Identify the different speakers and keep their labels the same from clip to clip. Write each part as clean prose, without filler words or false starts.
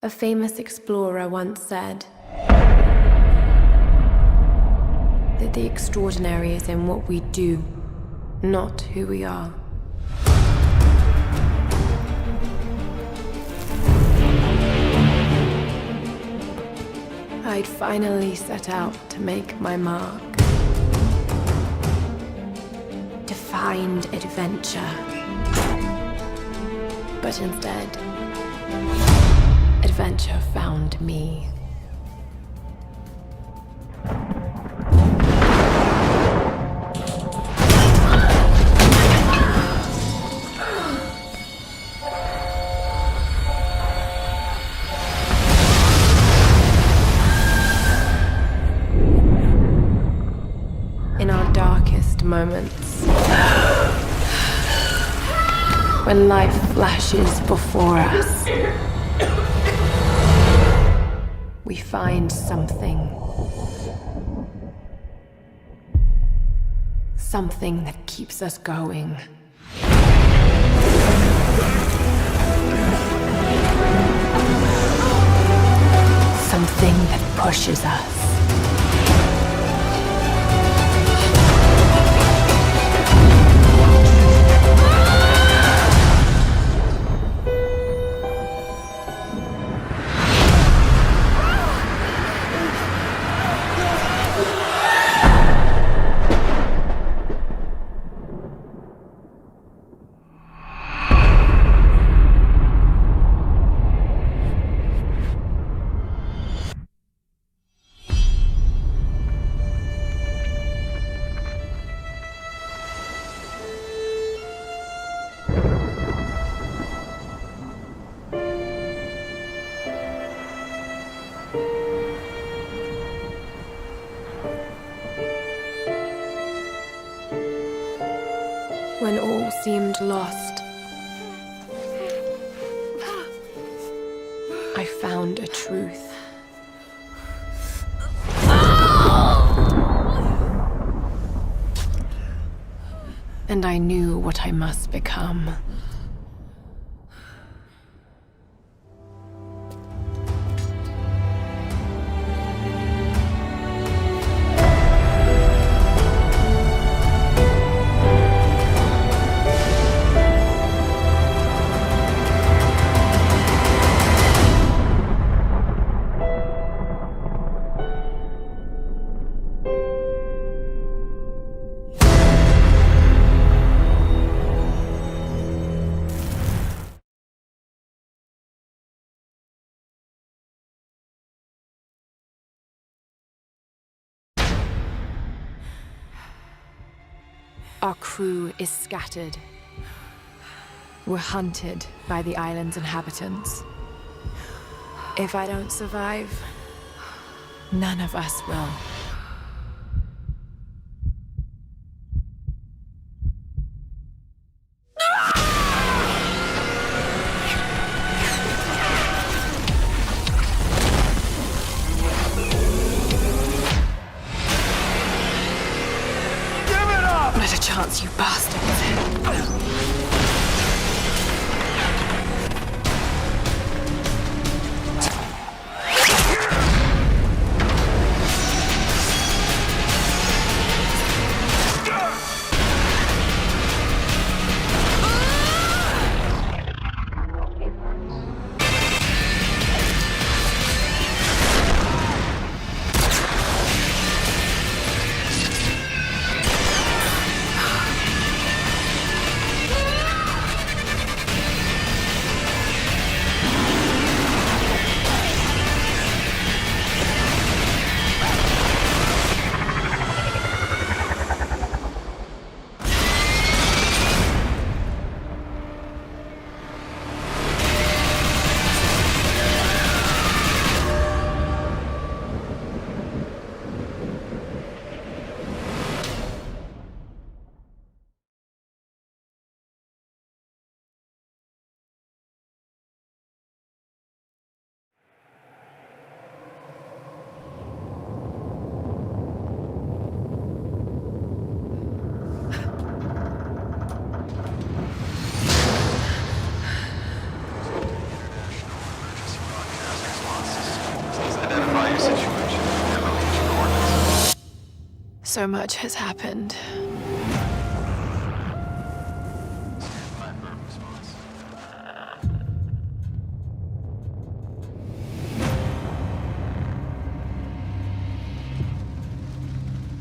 Speaker 1: A famous explorer once said that the extraordinary is in what we do, not who we are. I'd finally set out to make my mark. To find adventure. But instead, adventure found me. In our darkest moments, when life flashes before us, we find something that keeps us going. Something that pushes us. When all seemed lost, I found a truth. And I knew what I must become. Our crew is scattered. We're hunted by the island's inhabitants. If I don't survive, none of us will. Not a chance, you bastards. So much has happened.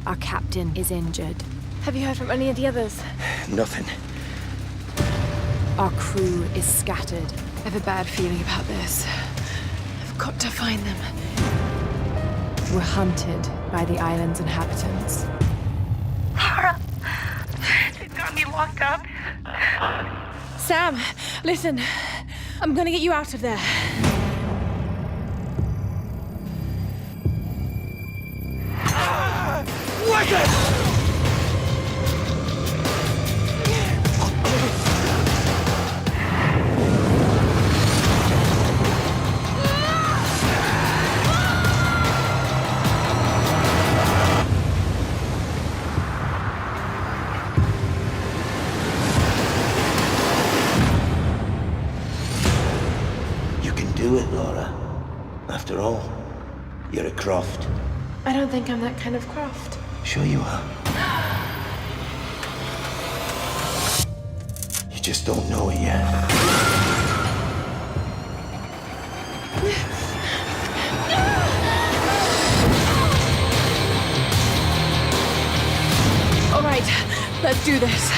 Speaker 1: Our captain is injured.
Speaker 2: Have you heard from any of the others?
Speaker 3: Nothing.
Speaker 1: Our crew is scattered. I have a bad feeling about this. I've got to find them. We're hunted by the island's inhabitants.
Speaker 4: Lara, they've got me locked up.
Speaker 2: Sam, listen. I'm gonna get you out of there.
Speaker 3: You can do it, Lara. After all, you're a Croft.
Speaker 2: I don't think I'm that kind of Croft.
Speaker 3: Sure you are. You just don't know it yet.
Speaker 2: All right, let's do this.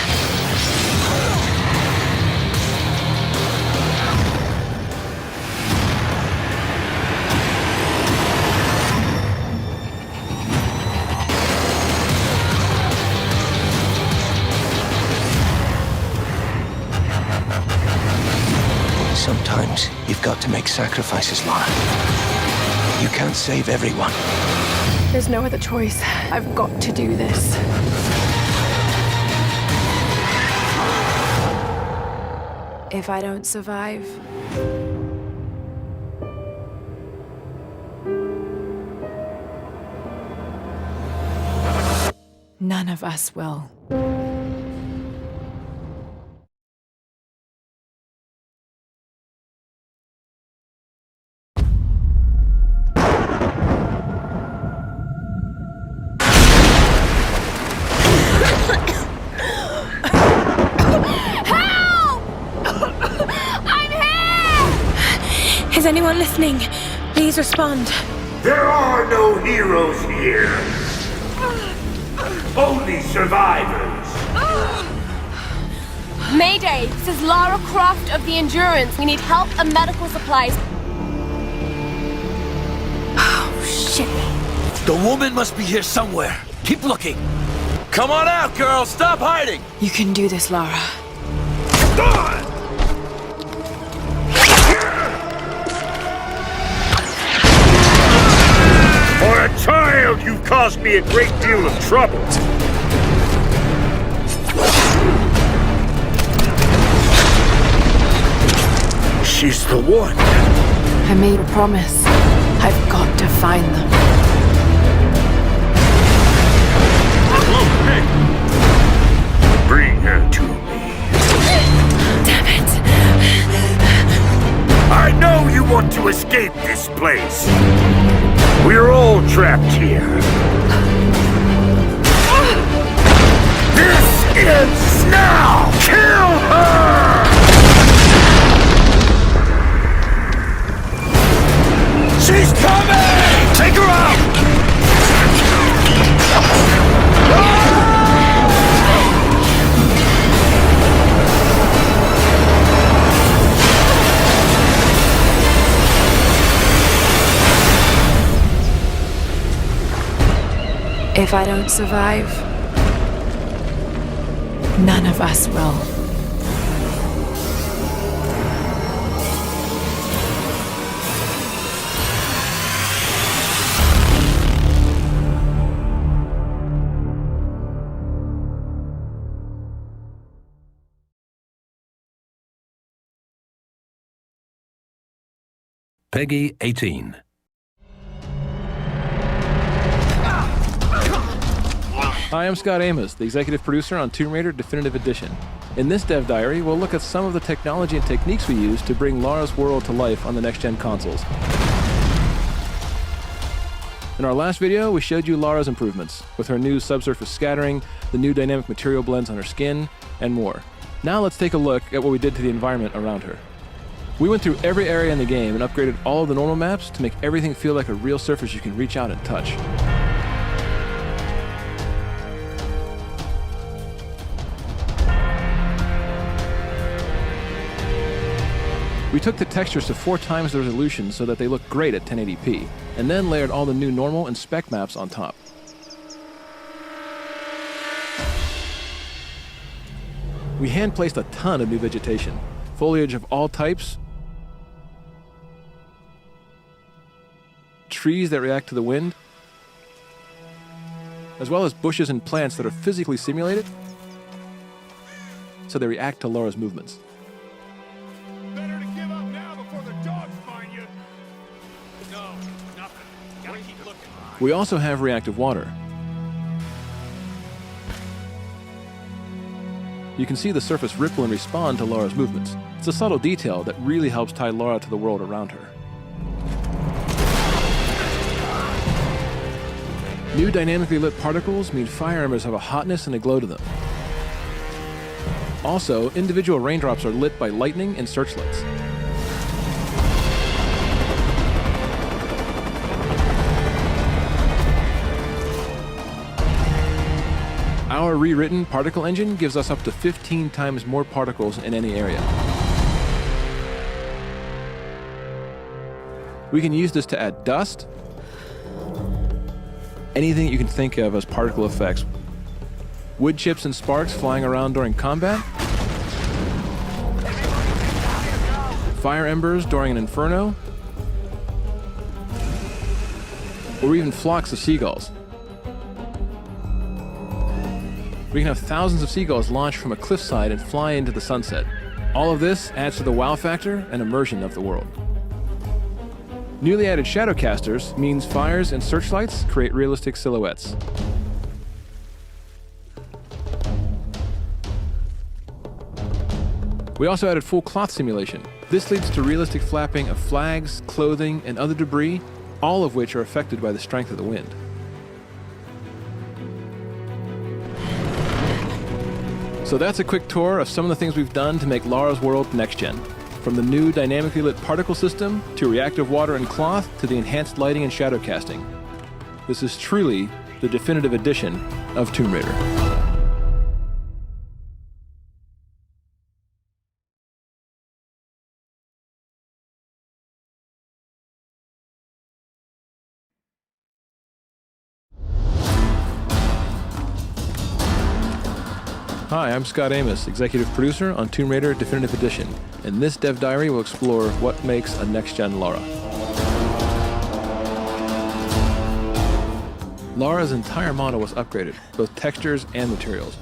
Speaker 3: Sometimes you've got to make sacrifices, Lara. You can't save everyone.
Speaker 2: There's no other choice. I've got to do this.
Speaker 1: If I don't survive, none of us will.
Speaker 2: Is anyone listening? Please respond.
Speaker 5: There are no heroes here. Only survivors.
Speaker 2: Mayday, this is Lara Croft of the Endurance. We need help and medical supplies. Oh, shit.
Speaker 6: The woman must be here somewhere. Keep looking. Come on out, girl. Stop hiding.
Speaker 1: You can do this, Lara.
Speaker 5: For a child, you've caused me a great deal of trouble. She's the one.
Speaker 1: I made a promise. I've got to find them.
Speaker 5: Bring her to me.
Speaker 2: Damn it.
Speaker 5: I know you want to escape this place. We're all trapped here. This ends now! Kill her!
Speaker 6: She's coming! Take her out!
Speaker 1: If I don't survive, none of us will.
Speaker 7: Peggy 18.
Speaker 8: Hi, I'm Scott Amos, the executive producer on Tomb Raider Definitive Edition. In this dev diary, we'll look at some of the technology and techniques we use to bring Lara's world to life on the next-gen consoles. In our last video, we showed you Lara's improvements, with her new subsurface scattering, the new dynamic material blends on her skin, and more. Now let's take a look at what we did to the environment around her. We went through every area in the game and upgraded all of the normal maps to make everything feel like a real surface you can reach out and touch. We took the textures to 4 times the resolution so that they look great at 1080p, and then layered all the new normal and spec maps on top. We hand-placed a ton of new vegetation, foliage of all types, trees that react to the wind, as well as bushes and plants that are physically simulated, so they react to Lara's movements.
Speaker 5: Better to give up now before the dogs find you. No, nothing. Gotta keep looking.
Speaker 8: We also have reactive water. You can see the surface ripple and respond to Lara's movements. It's a subtle detail that really helps tie Lara to the world around her. New dynamically lit particles mean fire embers have a hotness and a glow to them. Also, individual raindrops are lit by lightning and searchlights. Our rewritten particle engine gives us up to 15 times more particles in any area. We can use this to add dust, anything you can think of as particle effects. Wood chips and sparks flying around during combat, fire embers during an inferno, or even flocks of seagulls. We can have thousands of seagulls launch from a cliffside and fly into the sunset. All of this adds to the wow factor and immersion of the world. Newly added shadowcasters means fires and searchlights create realistic silhouettes. We also added full cloth simulation. This leads to realistic flapping of flags, clothing, and other debris, all of which are affected by the strength of the wind. So that's a quick tour of some of the things we've done to make Lara's world next-gen. From the new dynamically lit particle system, to reactive water and cloth, to the enhanced lighting and shadow casting. This is truly the definitive edition of Tomb Raider. Hi, I'm Scott Amos, executive producer on Tomb Raider Definitive Edition, and this dev diary will explore what makes a next-gen Lara. Lara's entire model was upgraded, both textures and materials.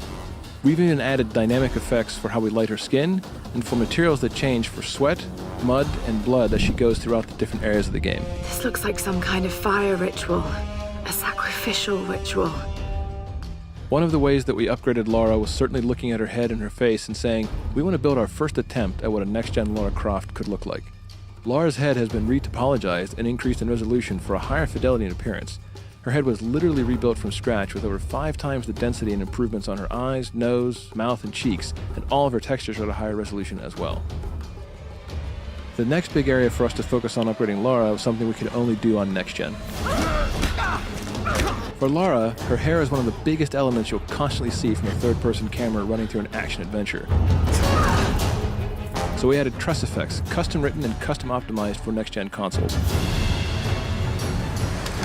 Speaker 8: We've even added dynamic effects for how we light her skin, and for materials that change for sweat, mud, and blood as she goes throughout the different areas of the game.
Speaker 1: This looks like some kind of fire ritual, a sacrificial ritual.
Speaker 8: One of the ways that we upgraded Lara was certainly looking at her head and her face and saying, we want to build our first attempt at what a next-gen Lara Croft could look like. Lara's head has been re-topologized and increased in resolution for a higher fidelity and appearance. Her head was literally rebuilt from scratch with over 5 times the density and improvements on her eyes, nose, mouth, and cheeks, and all of her textures are at a higher resolution as well. The next big area for us to focus on upgrading Lara was something we could only do on next-gen. For Lara, her hair is one of the biggest elements you'll constantly see from a third-person camera running through an action-adventure. So we added truss effects, custom-written and custom-optimized for next-gen consoles.
Speaker 1: I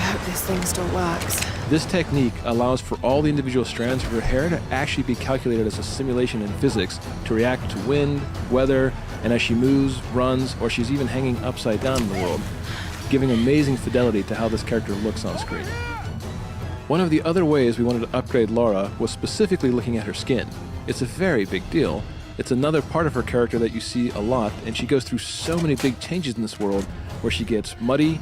Speaker 1: hope this thing still works.
Speaker 8: This technique allows for all the individual strands of her hair to actually be calculated as a simulation in physics to react to wind, weather, and as she moves, runs, or she's even hanging upside down in the world, giving amazing fidelity to how this character looks on screen. One of the other ways we wanted to upgrade Lara was specifically looking at her skin. It's a very big deal. It's another part of her character that you see a lot, and she goes through so many big changes in this world where she gets muddy,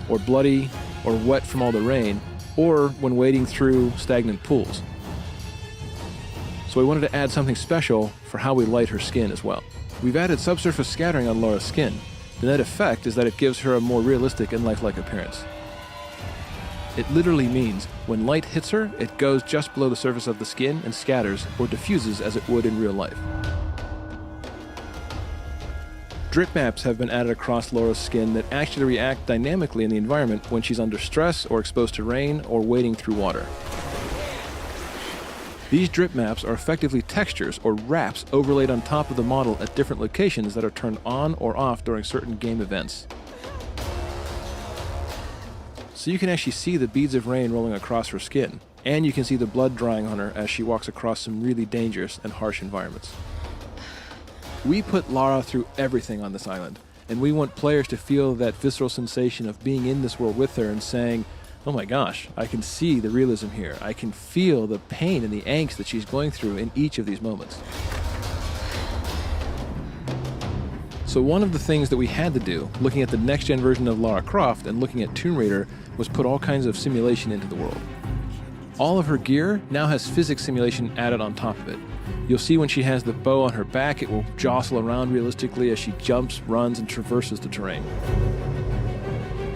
Speaker 8: or bloody, or wet from all the rain, or when wading through stagnant pools. So we wanted to add something special for how we light her skin as well. We've added subsurface scattering on Lara's skin. The net effect is that it gives her a more realistic and lifelike appearance. It literally means when light hits her, it goes just below the surface of the skin and scatters or diffuses as it would in real life. Drip maps have been added across Laura's skin that actually react dynamically in the environment when she's under stress or exposed to rain or wading through water. These drip maps are effectively textures or wraps overlaid on top of the model at different locations that are turned on or off during certain game events. So you can actually see the beads of rain rolling across her skin, and you can see the blood drying on her as she walks across some really dangerous and harsh environments. We put Lara through everything on this island, and we want players to feel that visceral sensation of being in this world with her and saying, oh my gosh, I can see the realism here. I can feel the pain and the angst that she's going through in each of these moments. So one of the things that we had to do, looking at the next-gen version of Lara Croft and looking at Tomb Raider, was put all kinds of simulation into the world. All of her gear now has physics simulation added on top of it. You'll see when she has the bow on her back, it will jostle around realistically as she jumps, runs, and traverses the terrain.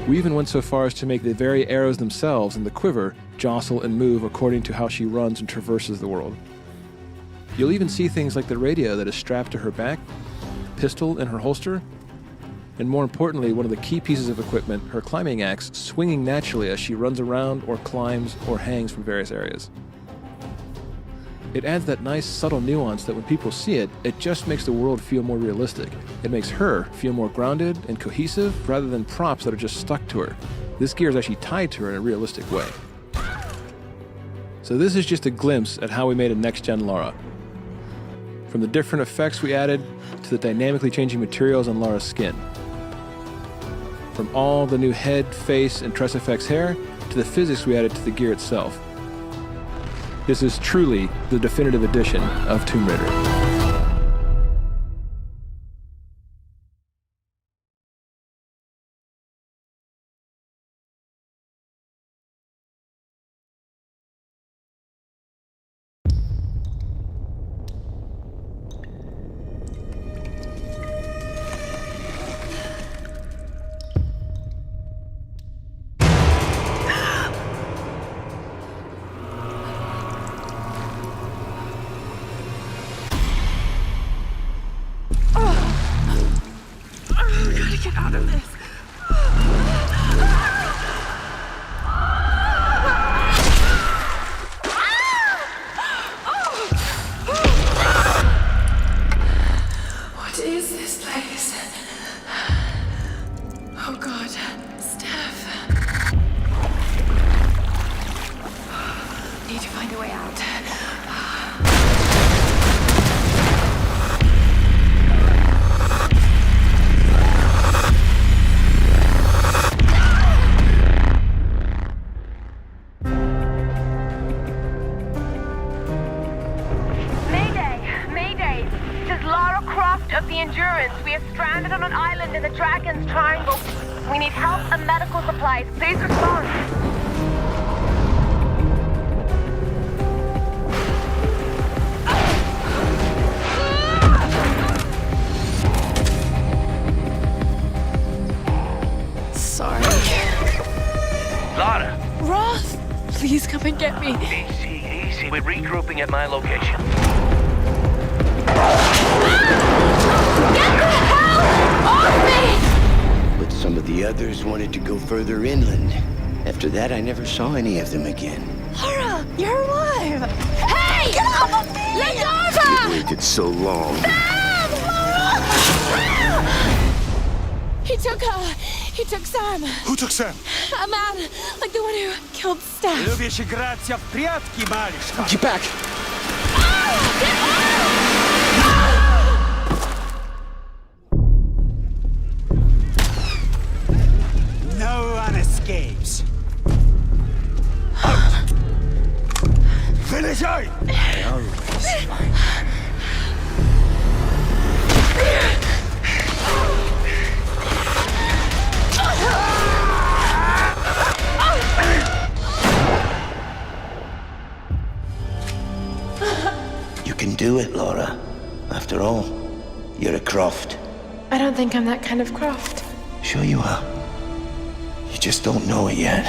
Speaker 8: We even went so far as to make the very arrows themselves and the quiver jostle and move according to how she runs and traverses the world. You'll even see things like the radio that is strapped to her back, pistol in her holster, and more importantly, one of the key pieces of equipment, her climbing axe, swinging naturally as she runs around or climbs or hangs from various areas. It adds that nice, subtle nuance that when people see it, it just makes the world feel more realistic. It makes her feel more grounded and cohesive rather than props that are just stuck to her. This gear is actually tied to her in a realistic way. So this is just a glimpse at how we made a next-gen Lara. From the different effects we added, to the dynamically changing materials on Lara's skin. From all the new head, face, and Tress Effects hair, to the physics we added to the gear itself. This is truly the definitive edition of Tomb Raider.
Speaker 4: Get out of this.
Speaker 1: What is this place? Oh God, Steph. Need to find a way out.
Speaker 2: We are stranded on an island in the Dragon's Triangle. We need help and medical supplies. Please respond.
Speaker 1: Sorry.
Speaker 6: Lara!
Speaker 1: Roth, please come and get me.
Speaker 6: Easy. We're regrouping at my location.
Speaker 2: Get the hell off me!
Speaker 3: But some of the others wanted to go further inland. After that, I never saw any of them again.
Speaker 1: Lara, you're alive.
Speaker 2: Hey! Get off of me! Let go of her!
Speaker 3: Waited so long.
Speaker 1: He took Sam.
Speaker 5: Who took Sam?
Speaker 1: A man, like the one who killed Steph.
Speaker 5: Lubisz grać w прятки, малышка.
Speaker 3: Get back!
Speaker 5: No one escapes. Out! Finish out!
Speaker 3: I always find You can do it, Lara. After all, you're a Croft.
Speaker 1: I don't think I'm that kind of Croft.
Speaker 3: Sure you are. You just don't know it yet.